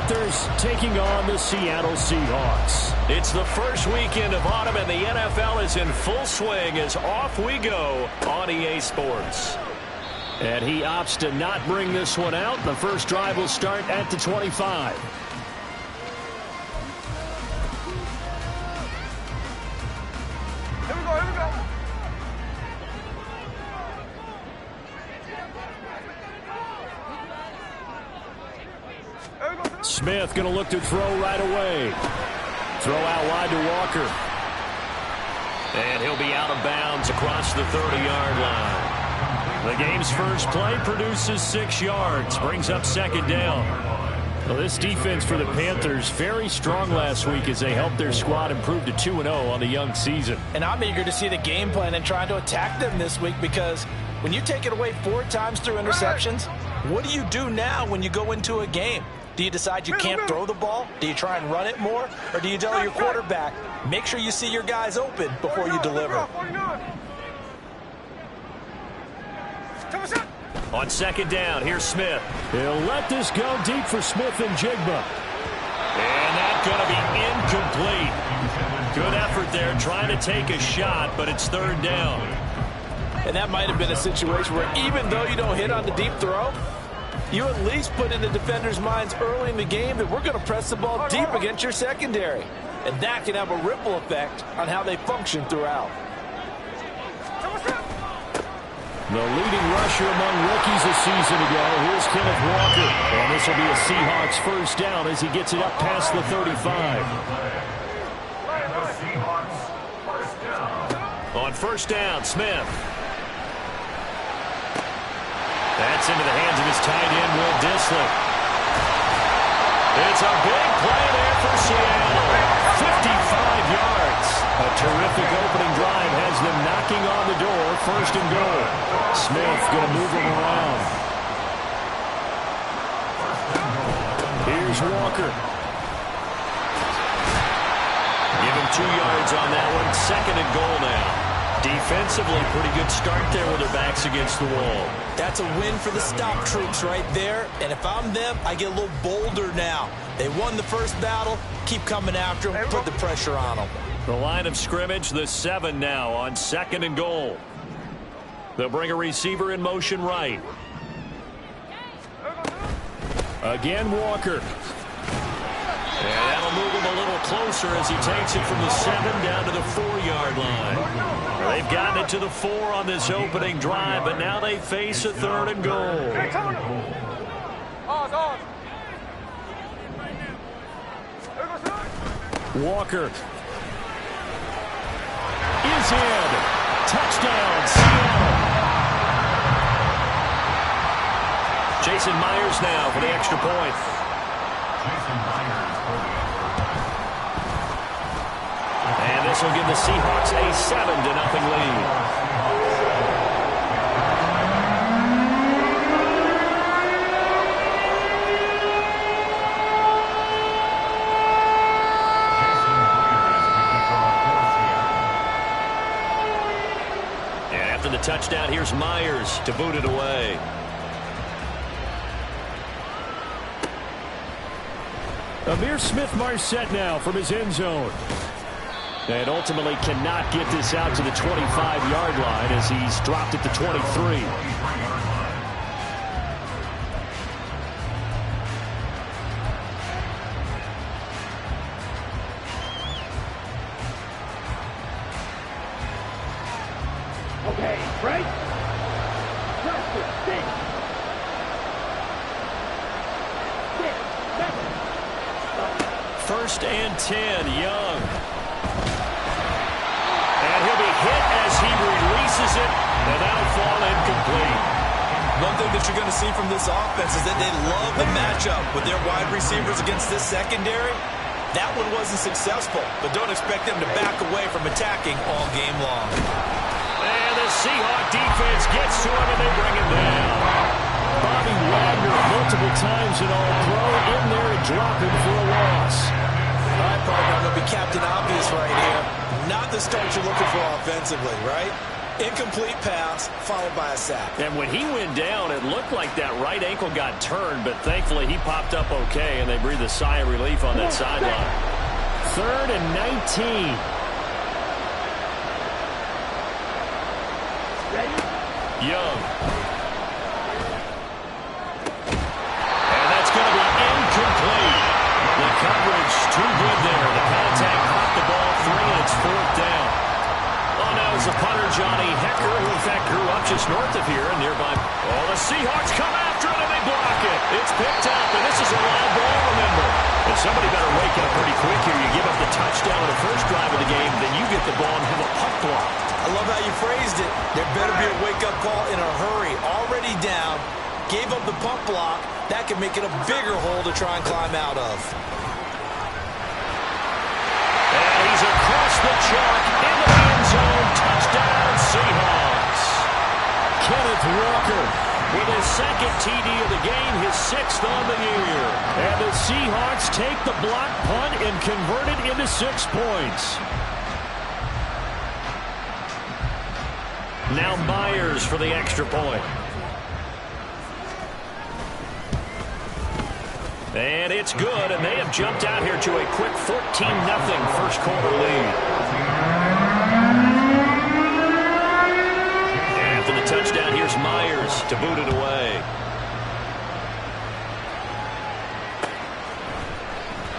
Panthers taking on the Seattle Seahawks. It's the first weekend of autumn, and the NFL is in full swing as off we go on EA Sports. And he opts to not bring this one out. The first drive will start at the 25. Smith going to look to throw right away. Throw out wide to Walker. And he'll be out of bounds across the 30-yard line. The game's first play produces 6 yards. Brings up second down. Well, this defense for the Panthers, very strong last week as they helped their squad improve to 2-0 on the young season. And I'm eager to see the game plan and trying to attack them this week, because when you take it away 4 times through interceptions, what do you do now when you go into a game? Do you decide you can't throw the ball? Do you try and run it more? Or do you tell your quarterback, make sure you see your guys open before you deliver? On second down, here's Smith. He'll let this go deep for Smith and Jigba. And that's going to be incomplete. Good effort there trying to take a shot, but it's third down. And that might have been a situation where even though you don't hit on the deep throw, you at least put in the defenders' minds early in the game that we're going to press the ball deep against your secondary. And that can have a ripple effect on how they function throughout. The leading rusher among rookies a season ago. Here's Kenneth Walker. And this will be a Seahawks first down as he gets it up past the 35. On first down, Smith. That's into the hands of his tight end, Will Dissly. It's a big play there for Seattle. 55 yards. A terrific opening drive has them knocking on the door. First and goal. Smith going to move him around. Here's Walker. Give him 2 yards on that one. Second and goal now. Defensively, pretty good start there with their backs against the wall. That's a win for the stop troops right there. And if I'm them, I get a little bolder now. They won the first battle. Keep coming after them. Put the pressure on them. The line of scrimmage, the 7 now on second and goal. They'll bring a receiver in motion right. Again, Walker. And that'll move him a little closer as he takes it from the 7 down to the 4-yard line. They've gotten it to the 4 on this opening drive, but now they face a third and goal. Walker is in. Touchdown, Seattle. Jason Myers now for the extra point. And this will give the Seahawks a 7-0 lead. And after the touchdown, here's Myers to boot it away. Ihmir Smith-Marsette now from his end zone. And ultimately cannot get this out to the 25-yard line as he's dropped at the 23. Okay, right? First and 10, Young. And he'll be hit as he releases it, and that'll fall incomplete. One thing that you're going to see from this offense is that they love the matchup with their wide receivers against this secondary. That one wasn't successful, but don't expect them to back away from attacking all game long. And the Seahawk defense gets to him, and they bring him down. Bobby Wagner multiple times in All-Pro in there and dropping for a loss. All right, partner, I'm going to be Captain Obvious right here. Not the start you're looking for offensively, right? Incomplete pass, followed by a sack. And when he went down, it looked like that right ankle got turned, but thankfully he popped up okay, and they breathed a sigh of relief on that sideline. 3rd and 19. Young. And that's going to be incomplete. The coverage too good there. The contact caught the ball free, and it's 4th down. Oh, now it's the punter, Johnny Hekker, who in fact grew up just north of here and nearby. Oh, the Seahawks come after it, and they block it. It's picked up, and this is a live ball, remember. And somebody better wake up pretty quick here. You give up the touchdown on the first drive of the game, then you get the ball and have a puck block. I love how you phrased it. There better be a wake-up call in a hurry. Already down, gave up the pump block. That could make it a bigger hole to try and climb out of. And he's across the chalk into the end zone. Touchdown, Seahawks. Kenneth Walker with his 2nd TD of the game, his 6th on the year. And the Seahawks take the block punt and convert it into 6 points. Now Myers for the extra point. And it's good, and they have jumped out here to a quick 14-0 first quarter lead. After the touchdown, here's Myers to boot it away.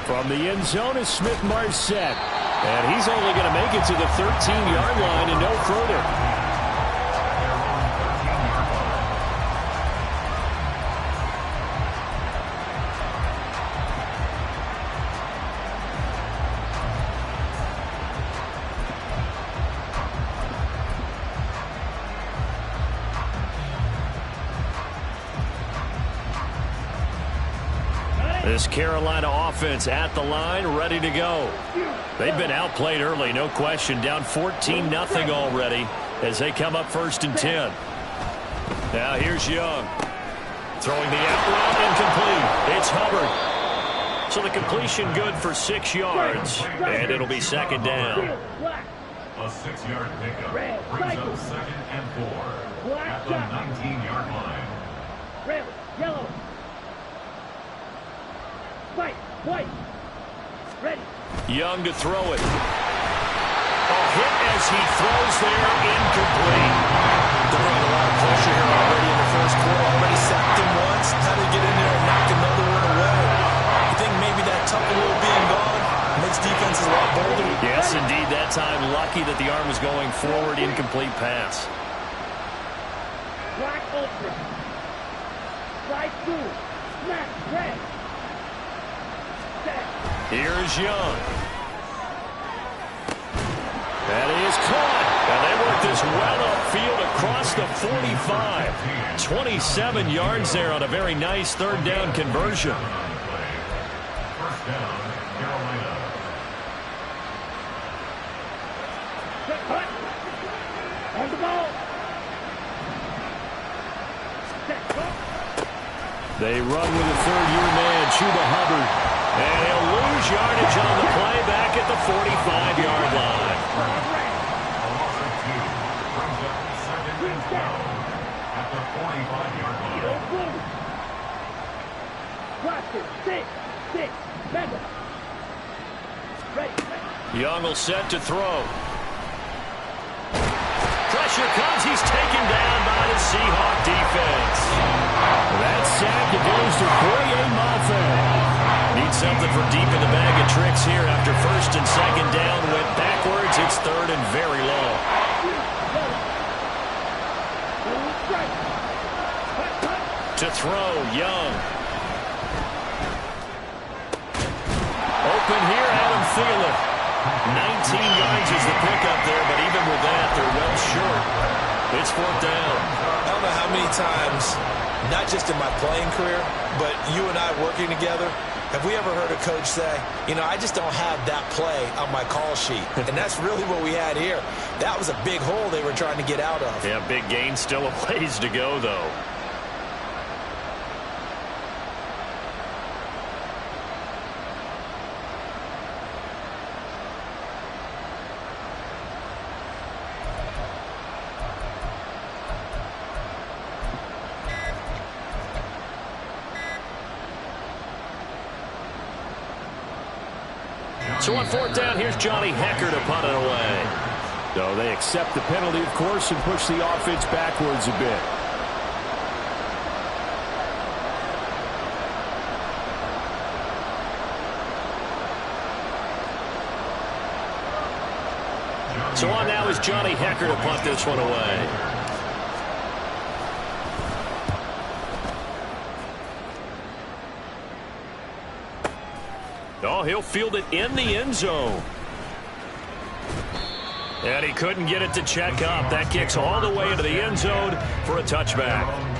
From the end zone is Smith-Marsette. And he's only going to make it to the 13-yard line and no further. This Carolina offense at the line, ready to go. They've been outplayed early, no question. Down 14-0 already as they come up 1st and 10. Now here's Young. Throwing the out route, incomplete. It's Hubbard. So the completion good for 6 yards. And it'll be 2nd down. A 6-yard pickup brings up 2nd and 4 at the 19-yard line. Red, yellow. White. Ready. Young to throw it. A hit as he throws there, incomplete. They're bringing a lot of pressure here already in the first quarter. Already sacked him once. How to get in there and knock another one away. I think maybe that Tupperware being gone makes defenses a lot bolder. Yes, indeed. That time, lucky that the arm was going forward. Incomplete pass. Black ultra. Slide through. Snap. Red. Here's Young. That is caught. And they work this well upfield across the 45. 27 yards there on a very nice 3rd down conversion. First down, Carolina. On the ball. They run with a 3rd-year man, Chuba Hubbard. And he'll lose yardage on the play back at the 45-yard line. A loss of 2 brings up 2nd and 12 at the 45-yard line. Watch it. 6. Mega. Ready. Young will set to throw. Pressure comes. He's taken down by the Seahawk defense. That sack goes to Boye Mafe. Need something from deep in the bag of tricks here after 1st and 2nd down. Went backwards. It's 3rd and very long. To throw, Young. Open here, Adam Thielen. 19 yards is the pickup there, but even with that, they're well short. It's 4th down. I don't know how many times, not just in my playing career, but you and I working together, have we ever heard a coach say, I just don't have that play on my call sheet? And that's really what we had here. That was a big hole they were trying to get out of. Yeah, big gain, still a ways to go, though. So on fourth down, here's Johnny Hekker to punt it away. So they accept the penalty, of course, and push the offense backwards a bit. So on now is Johnny Hekker to punt this one away. Oh, he'll field it in the end zone. And he couldn't get it to check up. That kicks all the way into the end zone for a touchback.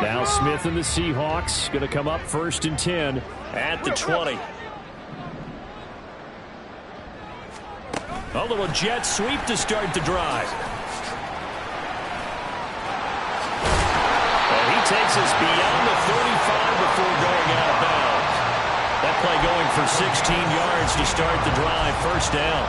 Now Smith and the Seahawks going to come up 1st and 10 at the 20. A little jet sweep to start the drive. And he takes us beyond the 35 before going out of bounds. That play going for 16 yards to start the drive. First down.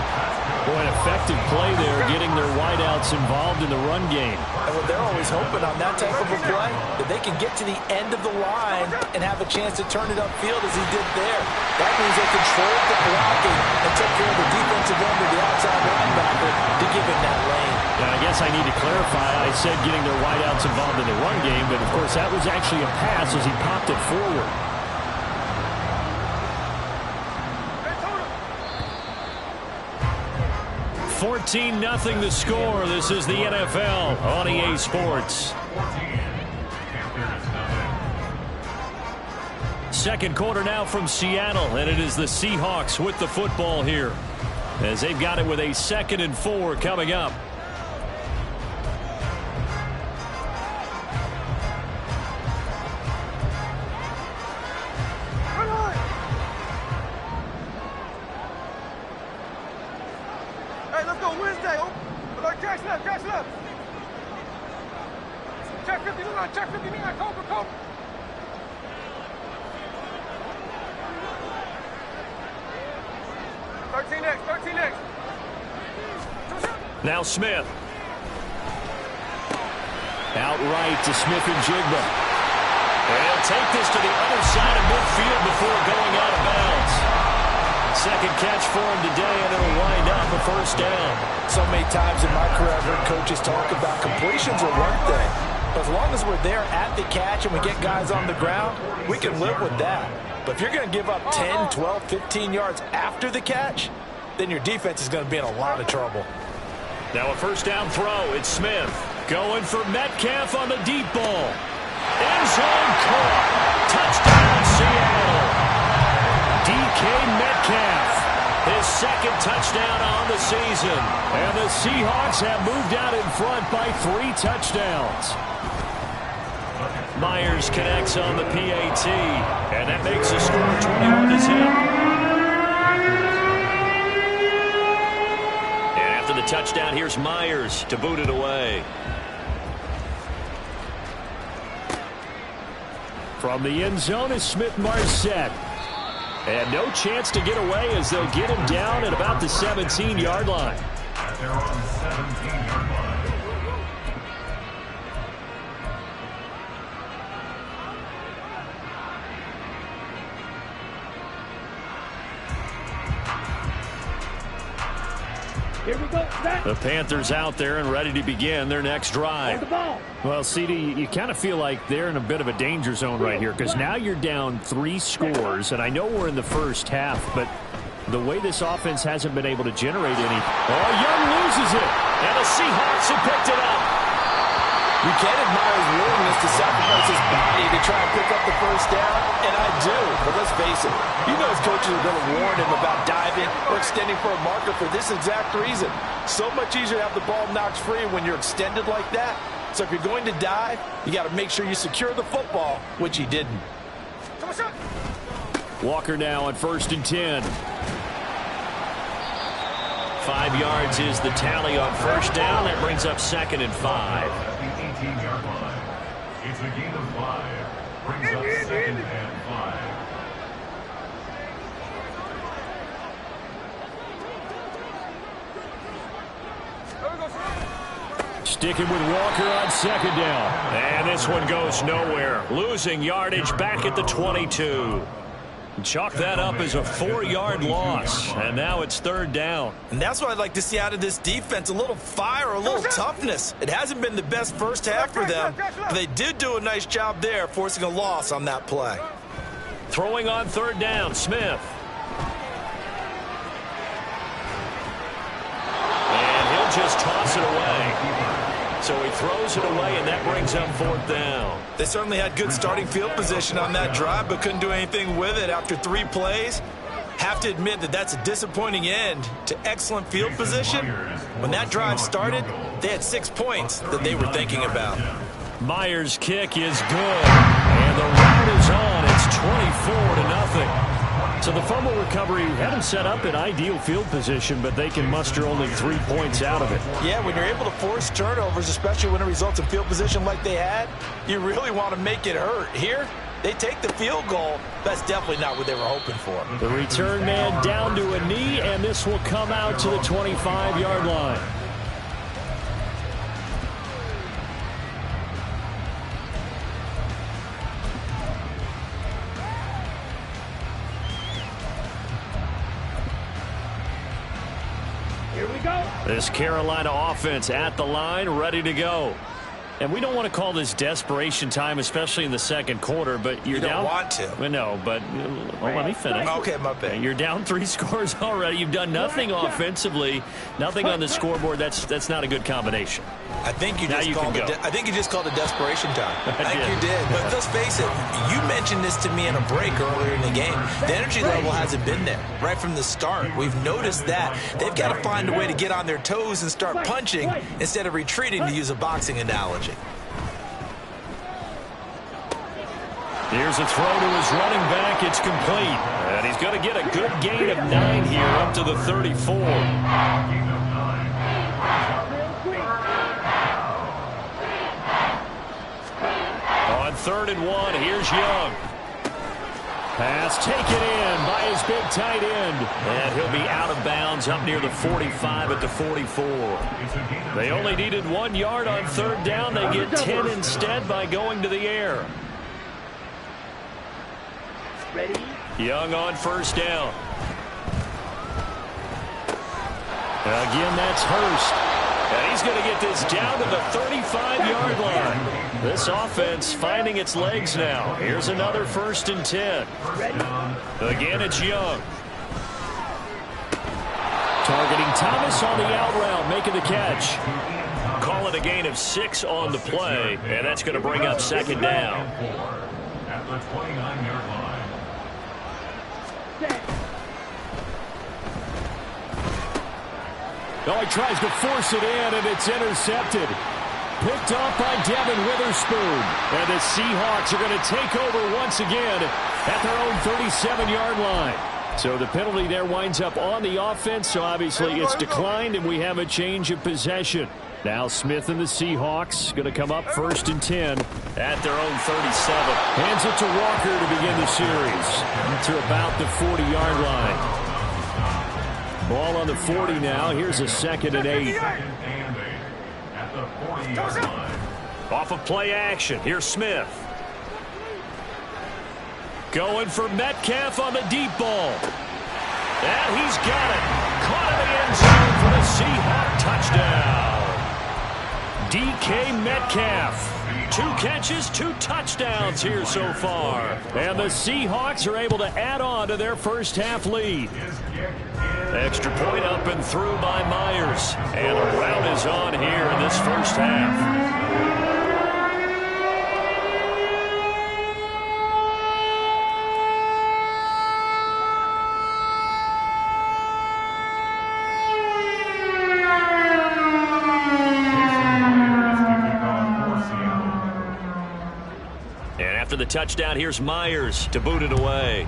Boy, an effective play there, getting their wideouts involved in the run game. And what they're always hoping on that type of a play, that they can get to the end of the line and have a chance to turn it upfield as he did there. That means they controlled the blocking and took care of the defensive end of the outside linebacker to give him that lane. Now, I guess I need to clarify. I said getting their wideouts involved in the run game, but of course that was actually a pass as he popped it forward. 14-0 the score. This is the NFL on EA Sports. Second quarter now from Seattle, and it is the Seahawks with the football here as they've got it with a 2nd and 4 coming up. Now Smith. Outright to Smith and Jigba. And he'll take this to the other side of midfield before going out of bounds. Second catch for him today, and it'll wind up a first down. So many times in my career, I've heard coaches talk about completions are one thing. But as long as we're there at the catch and we get guys on the ground, we can live with that. But if you're going to give up 10, 12, 15 yards after the catch, then your defense is going to be in a lot of trouble. Now a first down throw. It's Smith going for Metcalf on the deep ball. End zone caught. Touchdown Seattle. DK Metcalf. His second touchdown on the season. And the Seahawks have moved out in front by 3 touchdowns. Myers connects on the PAT. And that makes the score 21-0. The touchdown, here's Myers to boot it away. From the end zone is Smith-Marsette. And no chance to get away as they'll get him down at about the 17-yard line. At their own 17-yard line. Here we go. Snap. The Panthers out there and ready to begin their next drive. The ball. Well, CD, you kind of feel like they're in a bit of a danger zone right here because now you're down 3 scores, and I know we're in the first half, but the way this offense hasn't been able to generate any. Oh, Young loses it, and the Seahawks have picked it up. You can't admire his willingness to sacrifice his body to try and pick up the first down, and I do. But let's face it, you know his coaches are going to warn him about diving or extending for a marker for this exact reason. So much easier to have the ball knocked free when you're extended like that. So if you're going to dive, you got to make sure you secure the football, which he didn't. Walker now on 1st and 10. 5 yards is the tally on first down. That brings up 2nd and 5. At the 18-yard line. It's a gain of 5. Brings up 2nd and 5. sticking with Walker on second down. And this one goes nowhere. Losing yardage back at the 22. Chalk that up as a 4-yard loss, and now it's third down. And that's what I'd like to see out of this defense, a little fire, a little toughness. It hasn't been the best first half for them, but they did do a nice job there, forcing a loss on that play. Throwing on third down, Smith. And he'll just toss it away. So he throws it away, and that brings up fourth down. They certainly had good starting field position on that drive, but couldn't do anything with it after 3 plays. Have to admit that that's a disappointing end to excellent field position. When that drive started, they had 6 points that they were thinking about. Myers' kick is good, and the rout is on. It's 24-0. So the fumble recovery had them set up in ideal field position, but they can muster only 3 points out of it. Yeah, when you're able to force turnovers, especially when it results in field position like they had, you really want to make it hurt. Here, they take the field goal. That's definitely not what they were hoping for. The return man down to a knee, and this will come out to the 25-yard line. This Carolina offense at the line, ready to go. And we don't want to call this desperation time, especially in the second quarter, but you're down. You don't want to. Well, no, but well, let me finish. Okay, my bad. You're down 3 scores already. You've done nothing offensively, nothing on the scoreboard. That's not a good combination. I think you Now just you called can it. go. I think you just called it desperation time. I think did. you did. But let's face it. You mentioned this to me in a break earlier in the game. The energy level hasn't been there right from the start. We've noticed that they've got to find a way to get on their toes and start punching instead of retreating, to use a boxing analogy. Here's a throw to his running back. It's complete. And he's going to get a good gain of 9 here up to the 34. On 3rd and 1, here's Young. Pass taken in by his big tight end. And he'll be out of bounds up near the 45 at the 44. They only needed 1 yard on 3rd down. They get 10 instead by going to the air. Ready? Young on 1st down. Again, that's Hurst. And he's going to get this down to the 35-yard line. This offense finding its legs now. Here's another 1st and 10. Again, it's Young. Targeting Thomas on the out route, making the catch. Call it a gain of 6 on the play, and that's going to bring up 2nd down. At the 29-yard line. Oh, he tries to force it in, and it's intercepted. Picked off by Devin Witherspoon. And the Seahawks are going to take over once again at their own 37-yard line. So the penalty there winds up on the offense, so obviously it's declined, and we have a change of possession. Now Smith and the Seahawks going to come up 1st and 10 at their own 37. Hands it to Walker to begin the series to about the 40-yard line. Ball on the 40 now. Here's a 2nd and 8. At the 40-yard line. Off of play action. Here's Smith. Going for Metcalf on the deep ball. And he's got it. Caught in the end zone for the Seahawk touchdown. DK Metcalf. 2 catches, 2 touchdowns here so far. And the Seahawks are able to add on to their first half lead. Extra point up and through by Myers. And the rout is on here in this first half. And after the touchdown, here's Myers to boot it away.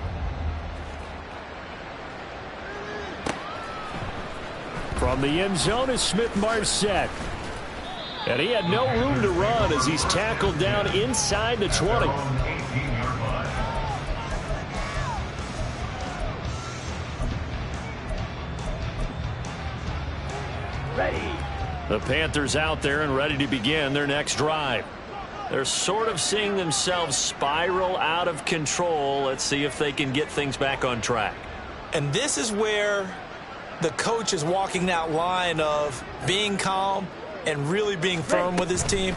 From the end zone is Smith-Marset. And he had no room to run as he's tackled down inside the 20. Ready? The Panthers out there and ready to begin their next drive. They're sort of seeing themselves spiral out of control. Let's see if they can get things back on track. And this is where the coach is walking that line of being calm and really being firm with his team.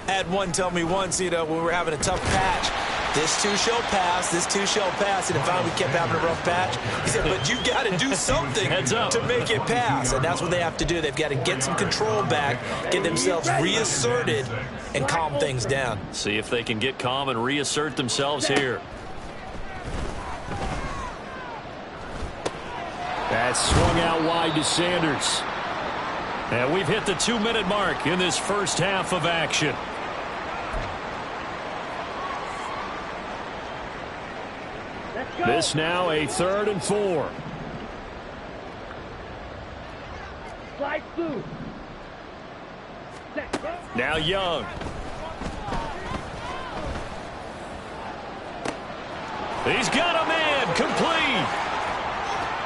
I had one tell me once, when we were having a tough patch, this too shall pass, this too shall pass, and finally we kept having a rough patch. He said, but you got to do something to make it pass, and that's what they have to do. They've got to get some control back, get themselves reasserted, and calm things down. See if they can get calm and reassert themselves here. That's swung out wide to Sanders. And we've hit the 2-minute mark in this first half of action. This now a 3rd and 4. Slide through. Now Young. He's got a man. Complete.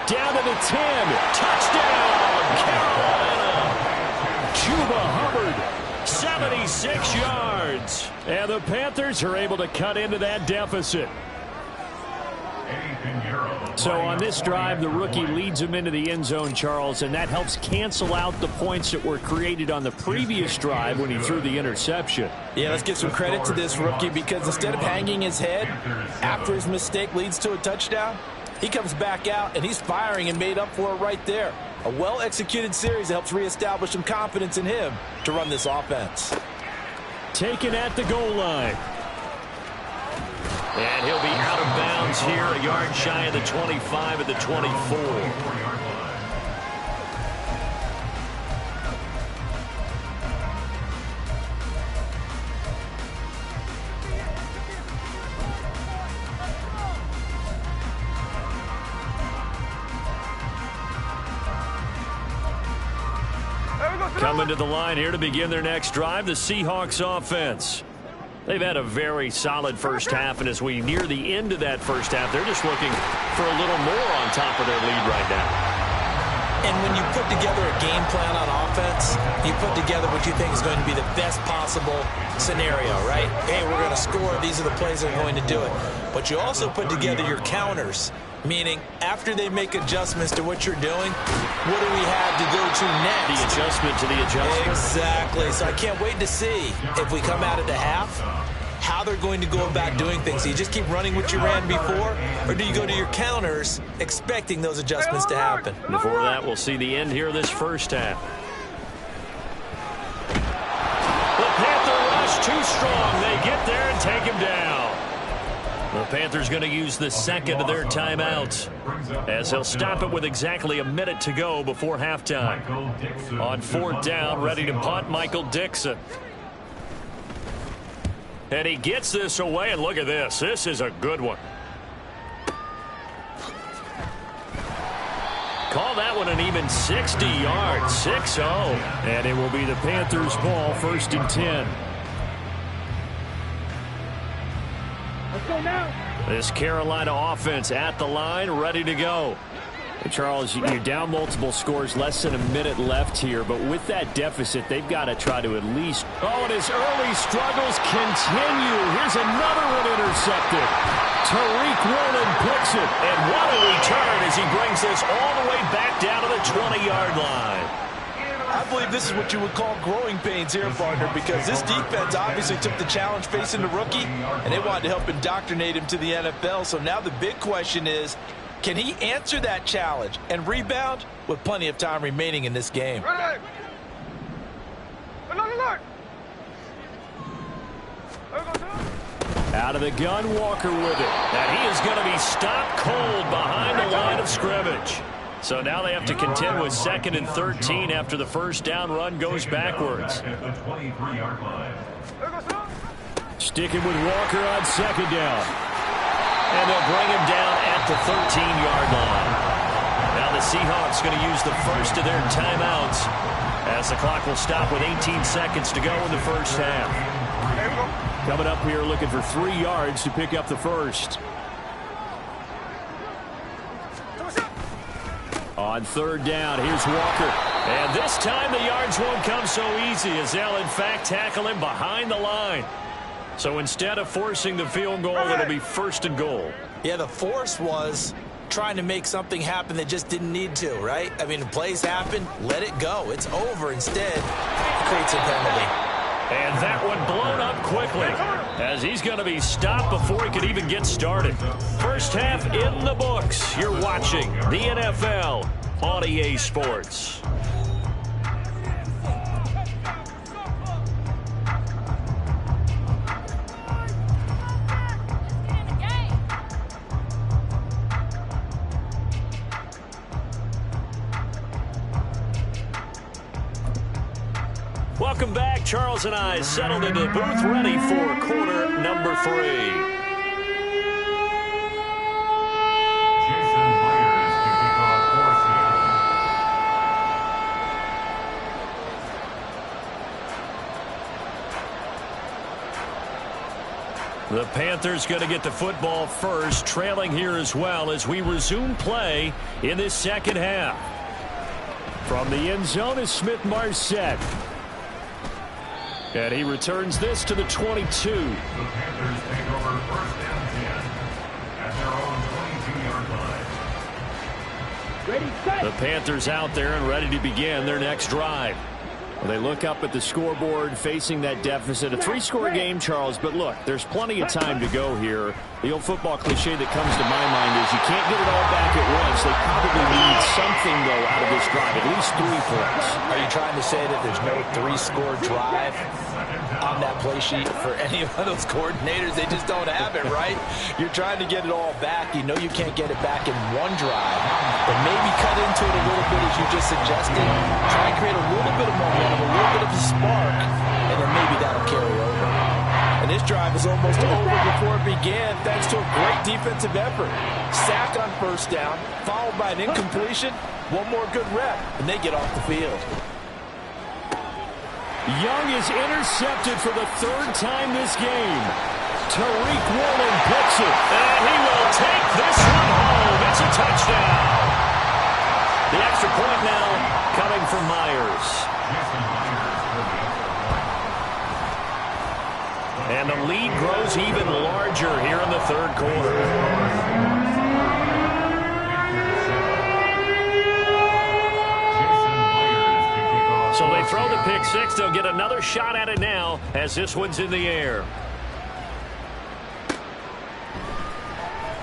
Down to the 10. Touchdown, Carolina. Chuba Hubbard, 76 yards. And the Panthers are able to cut into that deficit. So on this drive, the rookie leads him into the end zone, Charles, and that helps cancel out the points that were created on the previous drive when he threw the interception. Yeah, let's give some credit to this rookie because instead of hanging his head after his mistake leads to a touchdown, he comes back out and he's firing and made up for it right there. A well-executed series that helps reestablish some confidence in him to run this offense. Taken at the goal line. And he'll be out of bounds here, a yard shy of the 25 at the 24. Coming to the line here to begin their next drive, the Seahawks offense. They've had a very solid first half, and as we near the end of that first half, they're just looking for a little more on top of their lead right now. And when you put together a game plan on offense, you put together what you think is going to be the best possible scenario, right? Hey, we're going to score. These are the plays that are going to do it. But you also put together your counters, meaning after they make adjustments to what you're doing, what do we have to go to next? The adjustment to the adjustment. Exactly. So I can't wait to see if we come out at the half, how they're going to go about doing things. Do you just keep running what you ran before, or do you go to your counters expecting those adjustments to happen? Before that, we'll see the end here of this first half. The Panther rush too strong. They get there and take him down. The Panthers going to use the second of their timeouts as they'll stop it with exactly a minute to go before halftime. On 4th down, ready to punt, Michael Dickson. And he gets this away, and look at this. This is a good one. Call that one an even 60 yards, 6-0. And it will be the Panthers' ball, 1st and 10. Let's go now. This Carolina offense at the line, ready to go. And Charles, you're down multiple scores, less than a minute left here, but with that deficit, they've got to try to at least... Oh, and his early struggles continue. Here's another one intercepted. Tariq Woolen picks it, and what a return as he brings this all the way back down to the 20-yard line. I believe this is what you would call growing pains here, partner, because this defense obviously took the challenge facing the rookie, and they wanted to help indoctrinate him to the NFL. So now the big question is, can he answer that challenge and rebound with plenty of time remaining in this game? Out of the gun, Walker with it. And he is going to be stopped cold behind the line of scrimmage. So now they have to contend with 2nd and 13 after the first down run goes backwards. Sticking with Walker on 2nd down. And they'll bring him down at the 13-yard line. Now the Seahawks going to use the first of their timeouts as the clock will stop with 18 seconds to go in the first half. Coming up here looking for 3 yards to pick up the first. On 3rd down, here's Walker. And this time the yards won't come so easy as they'll, in fact, tackle him behind the line. So instead of forcing the field goal, it'll be 1st and goal. Yeah, the force was trying to make something happen that just didn't need to, right? I mean, the plays happen, let it go. It's over. Instead, it creates a penalty. And that one blown up quickly as he's going to be stopped before he could even get started. First half in the books. You're watching the NFL on EA Sports. Welcome back. Charles and I settled into the booth, ready for quarter number 3. Jason Myers to kick off The Panthers going to get the football first, trailing here as well as we resume play in this second half. From the end zone is Smith-Marsette. And he returns this to the 22. The Panthers take over 1st and 10 at their own 22-yard line. Ready, set. The Panthers out there and ready to begin their next drive. Well, they look up at the scoreboard facing that deficit. A 3-score game, Charles, but look, there's plenty of time to go here. The old football cliche that comes to my mind is you can't get it all back at once. They probably need something, though, out of this drive, at least 3 points. Are you trying to say that there's no 3-score drive on that play sheet for any of those coordinators? They just don't have it, right? You're trying to get it all back. You know you can't get it back in one drive, but maybe cut into it a little bit, as you just suggested. Try and create a little bit of momentum, a little bit of a spark, and then maybe that'll carry over. And this drive is almost over before it began, thanks to a great defensive effort. Sack on 1st down, followed by an incompletion. One more good rep, and they get off the field. Young is intercepted for the 3rd time this game. Tariq Woolen picks it, and he will take this one home. It's a touchdown. The extra point now coming from Myers. Jason Myers for the extra point. And the lead grows even larger here in the 3rd quarter. So they throw the pick 6. They'll get another shot at it now as this one's in the air.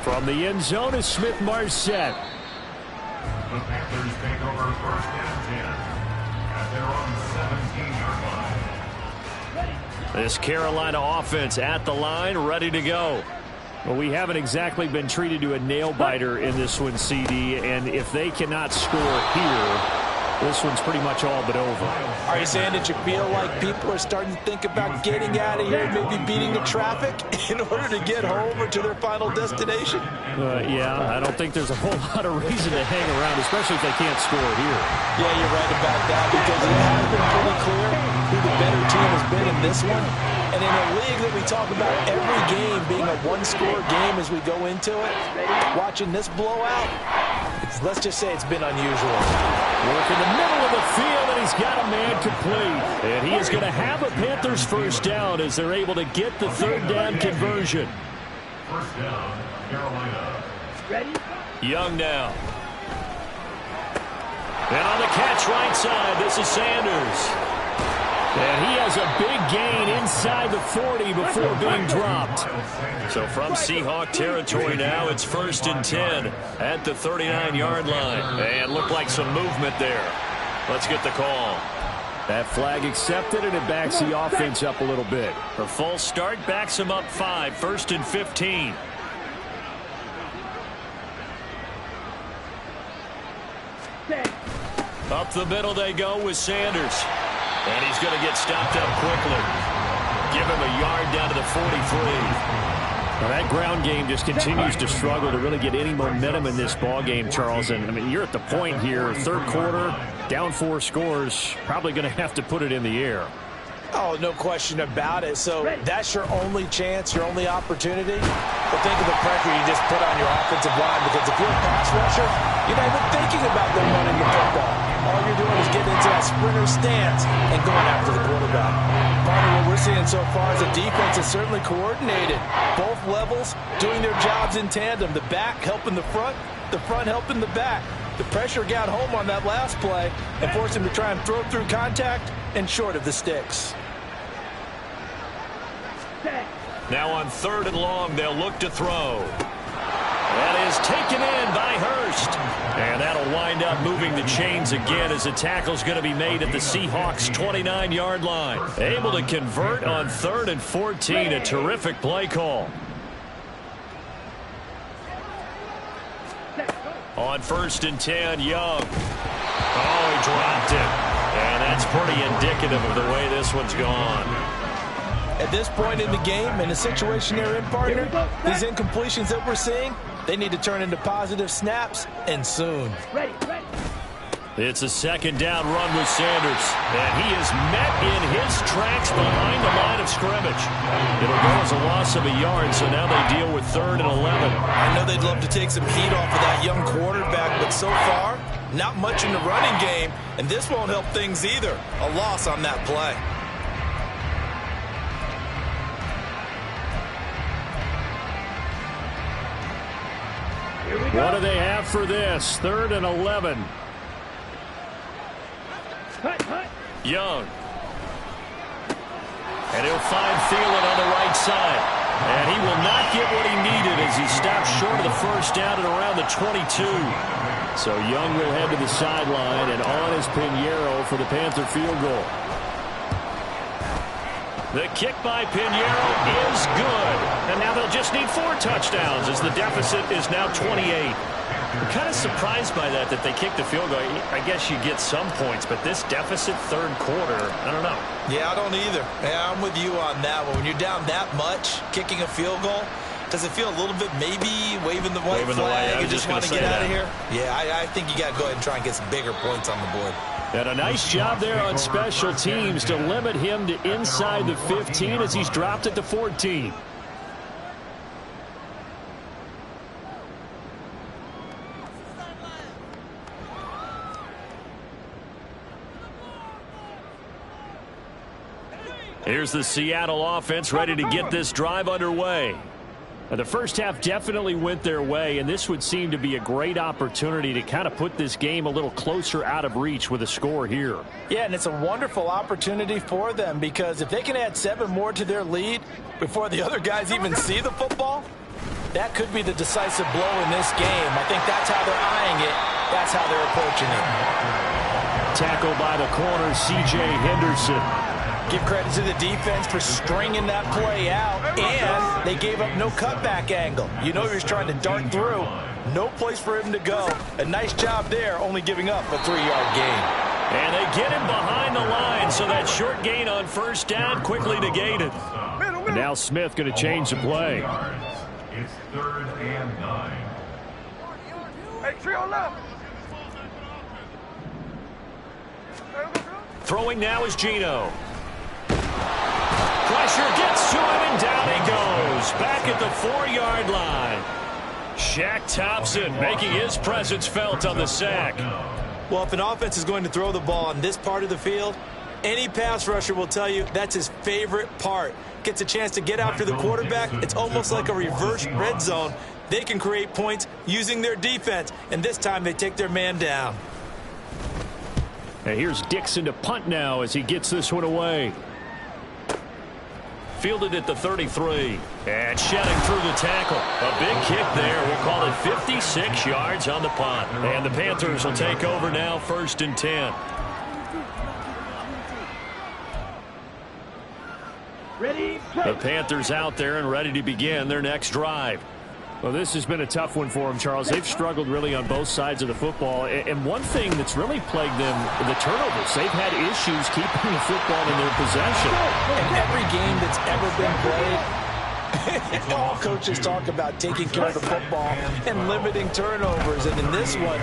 From the end zone is Smith-Marsette. The Panthers take over 1st and 10 at their own 17-yard line. This Carolina offense at the line, ready to go. Well, we haven't exactly been treated to a nail-biter in this one, CD, and if they cannot score here, this one's pretty much all but over. Are you saying that you feel like people are starting to think about getting out of here, maybe beating the traffic in order to get home or to their final destination? Yeah, I don't think there's a whole lot of reason to hang around, especially if they can't score here. Yeah, you're right about that, because it has been pretty clear who the better team has been in this one. And in a league that we talk about every game being a 1-score game as we go into it, watching this blowout, let's just say it's been unusual. Work in the middle of the field, and he's got a man complete. And he is going to have a Panthers 1st down as they're able to get the 3rd down conversion. 1st down, Carolina. Ready? Young now. And on the catch right side, this is Sanders. And he has a big gain inside the 40 before being dropped. So from Seahawk territory now, it's 1st and 10 at the 39-yard line. And looked like some movement there. Let's get the call. That flag accepted, and it backs the offense up a little bit. The false start backs him up 5, 1st and 15. Set. Up the middle they go with Sanders. And he's going to get stopped up quickly. Give him a yard down to the 43. Well, that ground game just continues to struggle to really get any momentum in this ball game, Charles. And, I mean, you're at the point here, 3rd quarter, down 4 scores, probably going to have to put it in the air. Oh, no question about it. So that's your only chance, your only opportunity. But think of the pressure you just put on your offensive line, because if you're a pass rusher, you're not even thinking about them running the football. All you're doing is getting into that sprinter stance and going after the quarterback. Part of what we're seeing so far is the defense is certainly coordinated. Both levels doing their jobs in tandem. The back helping the front helping the back. The pressure got home on that last play and forced him to try and throw through contact and short of the sticks. Now on 3rd and long, they'll look to throw. That is taken in by Hurst. And that'll wind up moving the chains again as the tackle's going to be made at the Seahawks' 29-yard line. Able to convert on 3rd and 14. A terrific play call. On 1st and 10, Young. Oh, he dropped it. And that's pretty indicative of the way this one's gone. At this point in the game, in the situation they're in, partner, these incompletions that we're seeing, they need to turn into positive snaps, and soon. It's a 2nd down run with Sanders, and he is met in his tracks behind the line of scrimmage. It'll go as a loss of a yard, so now they deal with 3rd and 11. I know they'd love to take some heat off of that young quarterback, but so far, not much in the running game, and this won't help things either. A loss on that play. What do they have for this? 3rd and 11. Young. And he'll find Thielen on the right side. And he will not get what he needed as he stops short of the 1st down at around the 22. So Young will head to the sideline, and on is Pinheiro for the Panther field goal. The kick by Pinheiro is good. And now they'll just need 4 touchdowns as the deficit is now 28. I'm kind of surprised by that they kicked the field goal. I guess you get some points, but this deficit 3rd quarter, I don't know. Yeah, I don't either. Yeah, I'm with you on that one. When you're down that much, kicking a field goal, does it feel a little bit maybe waving the white flag? You just want to get out of here? Yeah, I think you got to go ahead and try and get some bigger points on the board. And a nice job there on special teams to limit him to inside the 15 as he's dropped at the 14. Here's the Seattle offense ready to get this drive underway. The first half definitely went their way, and this would seem to be a great opportunity to kind of put this game a little closer out of reach with a score here. Yeah, and it's a wonderful opportunity for them, because if they can add 7 more to their lead before the other guys even see the football, that could be the decisive blow in this game. I think that's how they're eyeing it. That's how they're approaching it. Tackle by the corner, C.J. Henderson. Give credit to the defense for stringing that play out, and they gave up no cutback angle. You know he was trying to dart through. No place for him to go. A nice job there, only giving up a 3-yard gain. And they get him behind the line, so that short gain on 1st down quickly negated. And now Smith going to change the play. It's 3rd and 9. Hey, trio left. Throwing now is Geno. Pressure gets to him, and down he goes. Back at the 4-yard line. Shaq Thompson making his presence felt on the sack. Well, if an offense is going to throw the ball on this part of the field, any pass rusher will tell you that's his favorite part. Gets a chance to get after the quarterback. It's almost like a reverse red zone. They can create points using their defense, and this time they take their man down. And here's Dixon to punt now as he gets this one away. Fielded at the 33. And shedding through the tackle. A big kick there. We'll call it 56 yards on the punt. And the Panthers will take over now, 1st and 10. Ready, The Panthers out there and ready to begin their next drive. Well, this has been a tough one for them, Charles. They've struggled really on both sides of the football. And one thing that's really plagued them, the turnovers. They've had issues keeping the football in their possession. In every game that's ever been played, All coaches talk about taking care of the football and limiting turnovers. And in this one,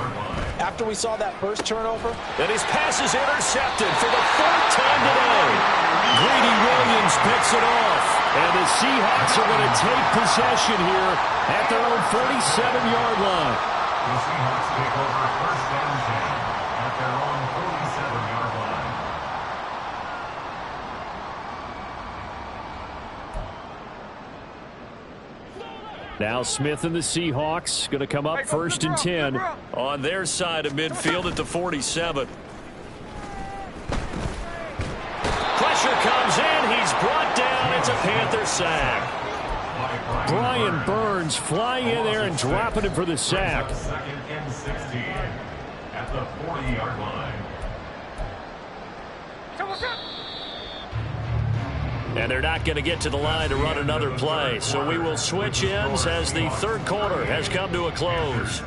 after we saw that first turnover. And his pass is intercepted for the fourth time today. Greedy Williams picks it off. And the Seahawks are going to take possession here at their own 47-yard line. The Seahawks take over first down 10 at their own 47-yard line. Now Smith and the Seahawks going to come up first and 10 on their side of midfield at the 47. Pressure comes in. He's brought down. It's a Panther sack. Brian Burns flying in there and dropping him for the sack. Second and 16 at the 40-yard line. And they're not going to get to the line to run another play. So we will switch ends as the third quarter has come to a close.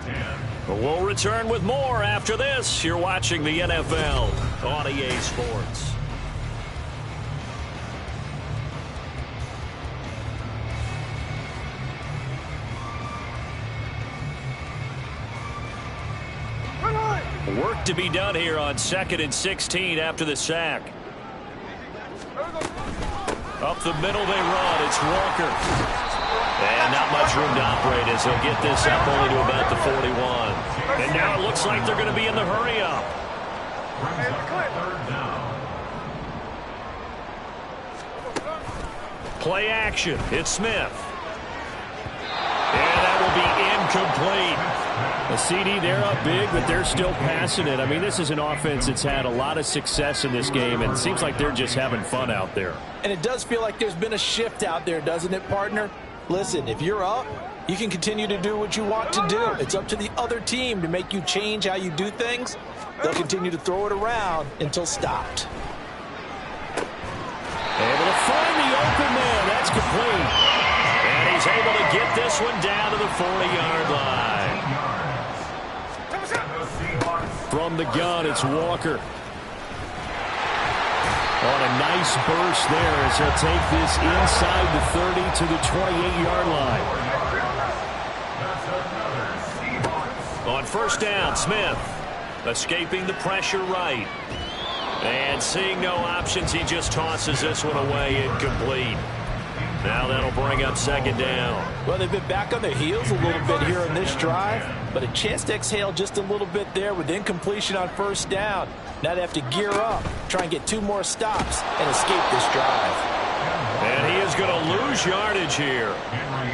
We'll return with more after this. You're watching the NFL on EA Sports. Work to be done here on 2nd and 16 after the sack. Up the middle they run. It's Walker. And not much room to operate as he'll get this up only to about the 41. And now it looks like they're going to be in the hurry up. Play action. It's Smith. And that will be incomplete. A CD, they're up big, but they're still passing it. I mean, this is an offense that's had a lot of success in this game, and it seems like they're just having fun out there. And it does feel like there's been a shift out there, doesn't it, partner? Listen, if you're up, you can continue to do what you want to do. It's up to the other team to make you change how you do things. They'll continue to throw it around until stopped. Able to find the open man. That's complete. And he's able to get this one down to the 40-yard line. From the gun, it's Walker. On a nice burst there as he'll take this inside the 30 to the 28-yard line. On first down, Smith escaping the pressure right. And seeing no options, he just tosses this one away incomplete. Now that'll bring up second down. Well, they've been back on their heels a little bit here on this drive, but a chance to exhale just a little bit there with incompletion on first down. Now they have to gear up, try and get 2 more stops, and escape this drive. And he is going to lose yardage here.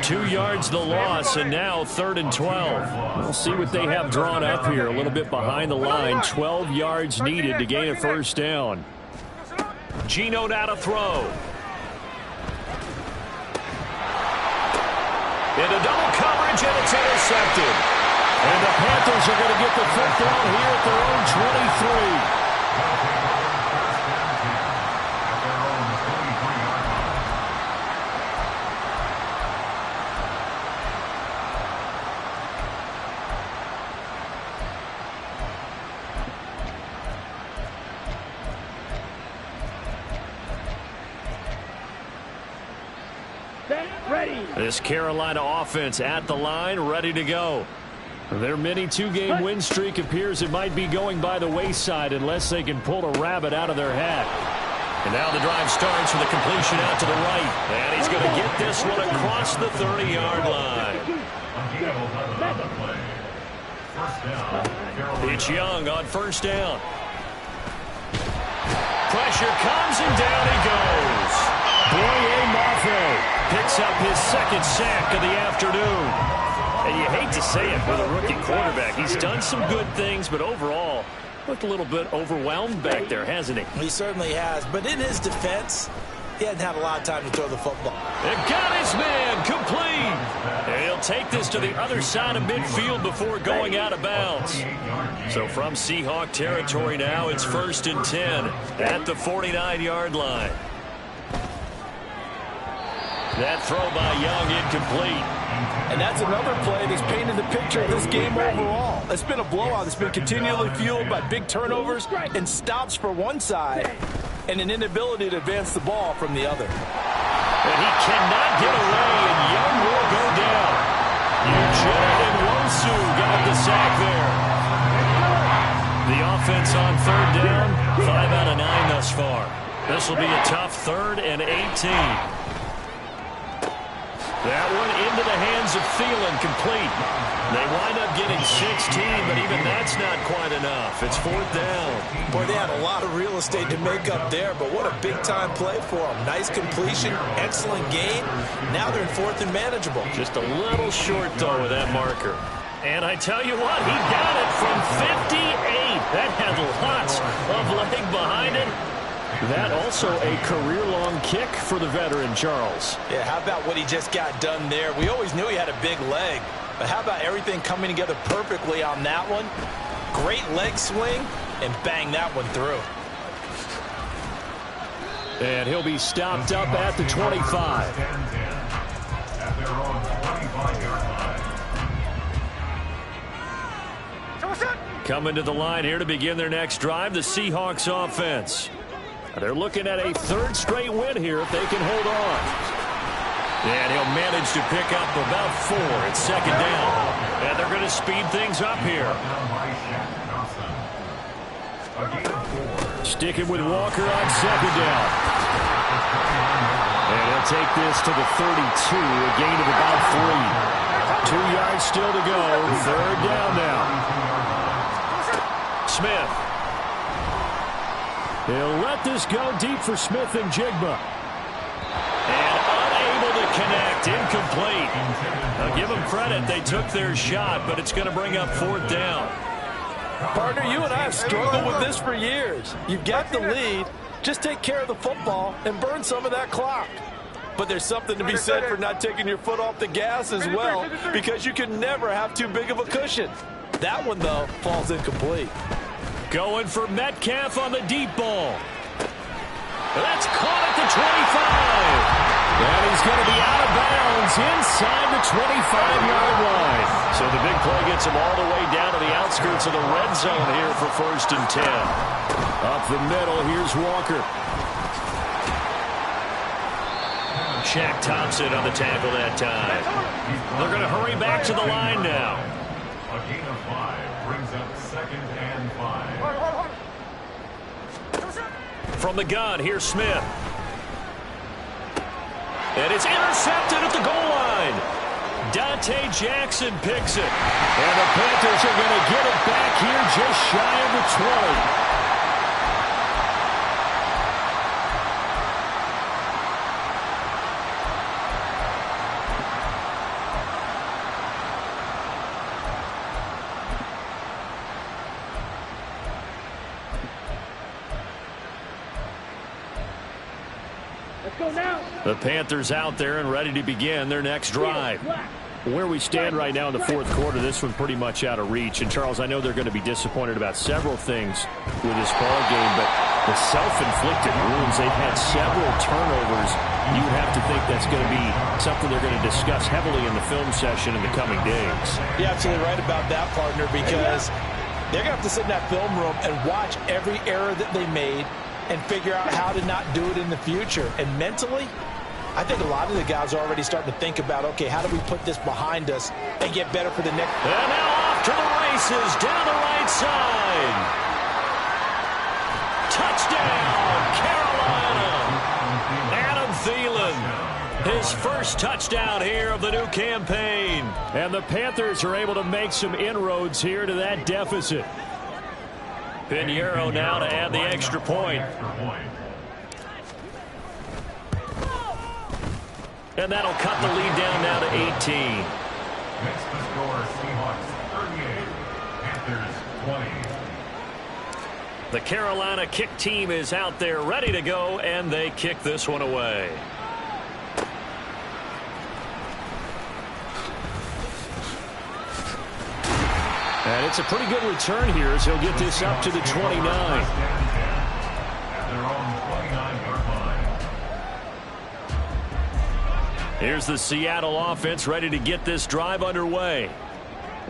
2 yards the loss, and now 3rd and 12. We'll see what they have drawn up here. A little bit behind the line. 12 yards needed to gain a first down. Geno now to throw. Into double coverage, and it's intercepted. And the Panthers are going to get the football here at their own 23. This Carolina offense at the line, ready to go. Their mini 2-game win streak appears it might be going by the wayside unless they can pull a rabbit out of their hat. And now the drive starts with a completion out to the right. And he's going to get this one across the 30-yard line. It's Young on first down. Pressure comes and down he goes. Boye Mafe picks up his 2nd sack of the afternoon. And you hate to say it with a rookie quarterback. He's done some good things, but overall, looked a little bit overwhelmed back there, hasn't he? He certainly has, but in his defense, he hadn't had a lot of time to throw the football. And got his man complete. And he'll take this to the other side of midfield before going out of bounds. So from Seahawk territory now, it's 1st and 10 at the 49-yard line. That throw by Young incomplete. And that's another play that's painted the picture of this game overall. It's been a blowout that's been continually fueled by big turnovers and stops for one side and an inability to advance the ball from the other. And he cannot get away, and Young will go down. Eugene Nwosu got the sack there. The offense on third down, 5 out of 9 thus far. This will be a tough 3rd and 18. That one into the hands of Thielen, complete. They wind up getting 16, but even that's not quite enough. It's 4th down. Boy, they had a lot of real estate to make up there, but what a big-time play for them. Nice completion, excellent gain. Now they're in 4th and manageable. Just a little short, though, with that marker. And I tell you what, he got it from 58. That had lots of leg behind it. That also a career-long kick for the veteran, Charles. Yeah, how about what he just got done there? We always knew he had a big leg, but how about everything coming together perfectly on that one? Great leg swing, and bang that one through. And he'll be stopped up at the 25. At their own 25-yard line. Coming to the line here to begin their next drive, the Seahawks offense. They're looking at a 3rd straight win here if they can hold on. And he'll manage to pick up about 4. It's 2nd down. And they're going to speed things up here. Sticking with Walker on 2nd down. And he'll take this to the 32, a gain of about 3. 2 yards still to go. 3rd down now. Smith. He'll let this go deep for Smith and Jigba. And unable to connect. Incomplete. Now give them credit. They took their shot, but it's going to bring up 4th down. Partner, you and I have struggled with this for years. You've got the lead. Just take care of the football and burn some of that clock. But there's something to be said for not taking your foot off the gas as well, because you can never have too big of a cushion. That one, though, falls incomplete. Going for Metcalf on the deep ball. That's caught at the 25. And he's going to be out of bounds inside the 25-yard line. So the big play gets him all the way down to the outskirts of the red zone here for 1st and 10. Up the middle, here's Walker. Shaq Thompson on the tackle that time. They're going to hurry back to the line now. A gain of 5 brings up 2nd and 5. From the gun, here's Smith. And it's intercepted at the goal line. Dante Jackson picks it. And the Panthers are going to get it back here just shy of the 20. The Panthers out there and ready to begin their next drive. Where we stand right now in the 4th quarter, this one pretty much out of reach. And, Charles, I know they're going to be disappointed about several things with this ball game, but the self-inflicted wounds, they've had several turnovers. You have to think that's going to be something they're going to discuss heavily in the film session in the coming days. You're absolutely right about that, partner, because they're going to have to sit in that film room and watch every error that they made and figure out how to not do it in the future. And mentally, I think a lot of the guys are already starting to think about, okay, how do we put this behind us and get better for the next. And now off to the races down the right side. Touchdown, Carolina. Adam Thielen, his first touchdown here of the new campaign. And the Panthers are able to make some inroads here to that deficit. Pinheiro now to add the extra point. And that'll cut the lead down now to 18. Makes the score Seahawks 38, Panthers 20. The Carolina kick team is out there ready to go, and they kick this one away. And it's a pretty good return here as he'll get this up to the 29. At their own 29-yard line. Here's the Seattle offense ready to get this drive underway.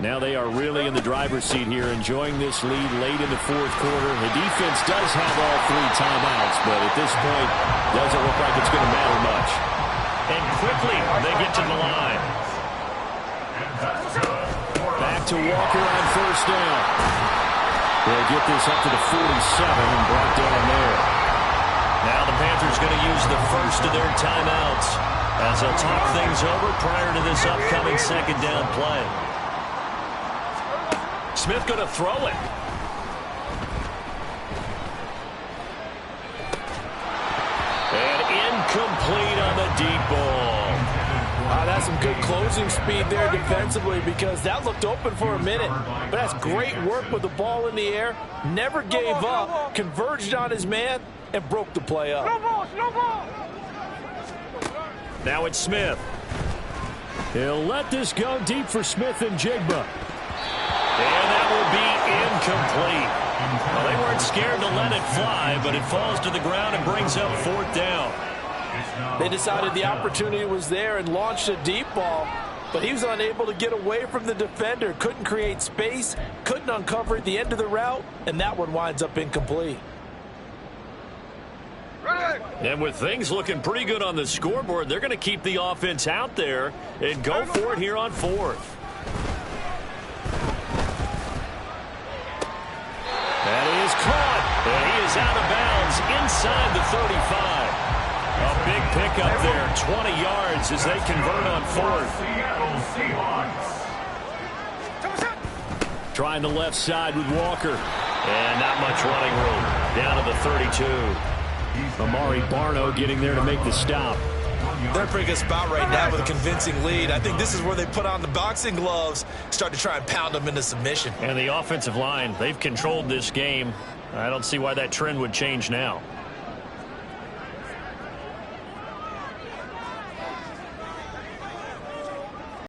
Now they are really in the driver's seat here, enjoying this lead late in the 4th quarter. The defense does have all 3 timeouts, but at this point, doesn't look like it's going to matter much. And quickly, they get to the line. Back to Walker on first down. They'll get this up to the 47 and brought down there. Now the Panthers going to use the first of their timeouts as they'll talk things over prior to this upcoming second down play. Smith going to throw it. And incomplete on the deep ball. That's some good closing speed there defensively because that looked open for a minute. But that's great work with the ball in the air. Never gave up, converged on his man, and broke the play up. Now it's Smith. He'll let this go deep for Smith and Jigba. And that will be incomplete. Well, they weren't scared to let it fly, but it falls to the ground and brings up fourth down. They decided the opportunity was there and launched a deep ball, but he was unable to get away from the defender, couldn't create space, couldn't uncover at the end of the route, and that one winds up incomplete. And with things looking pretty good on the scoreboard, they're going to keep the offense out there and go for it here on fourth. That is caught, and he is out of bounds inside the 35. A big pickup there, 20 yards as they convert on fourth. Trying the left side with Walker. And not much running room. Down to the 32. Amari Barno getting there to make the stop. They're in a pretty good spot right now with a convincing lead. I think this is where they put on the boxing gloves, start to try and pound them into submission. And the offensive line, they've controlled this game. I don't see why that trend would change now.